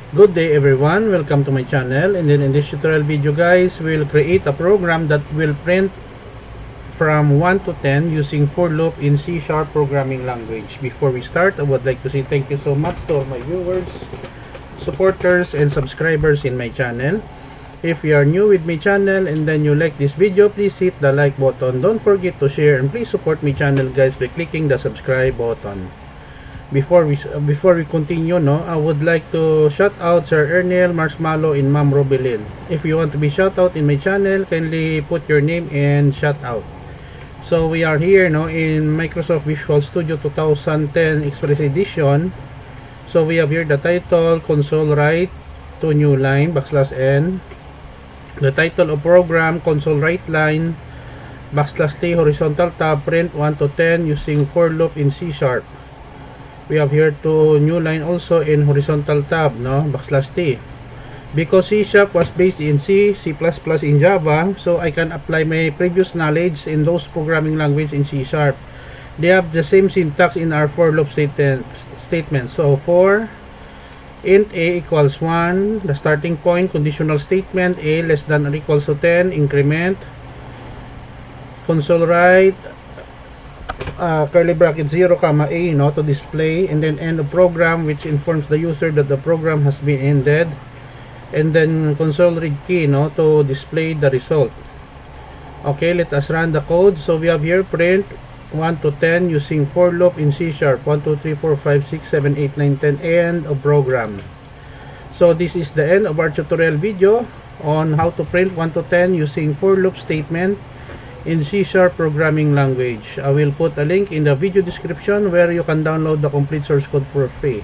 Good day everyone, welcome to my channel. And then in this tutorial video guys, we'll create a program that will print from 1 to 10 using for loop in C# programming language. Before we start, I would like to say thank you so much to all my viewers, supporters, and subscribers in my channel. If you are new with my channel and then you like this video, please hit the like button. Don't forget to share and please support my channel guys by clicking the subscribe button. Before we continue, I would like to shout out Sir Ernel, Marshmallow, and Ma'am Robilin. If you want to be shout out in my channel, kindly put your name and shout out. So we are here in Microsoft Visual Studio 2010 Express Edition. So we have here the title, console write to new line, \n. The title of program, console write line, \t, horizontal tab, print 1 to 10 using for loop in C#. We have here to new line also in horizontal tab, \t. Because C# was based in C, C++, in Java, so I can apply my previous knowledge in those programming language in C#. They have the same syntax in our for loop statement. So for int a equals 1, the starting point, conditional statement, a less than or equals to 10, increment, console write, curly bracket 0 comma a to display, and then end of program, which informs the user that the program has been ended, and then console read key to display the result. Okay, let us run the code. So we have here print 1 to 10 using for loop in C#. 1 2 3 4 5 6 7 8 9 10, end of program. So this is the end of our tutorial video on how to print 1 to 10 using for loop statement in C# programming language. I will put a link in the video description where you can download the complete source code for free.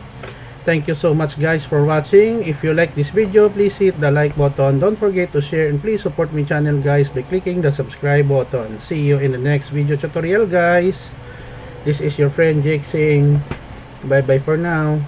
Thank you so much guys for watching. If you like this video, please hit the like button. Don't forget to share and please support my channel guys by clicking the subscribe button. See you in the next video tutorial guys. This is your friend Jake saying bye bye for now.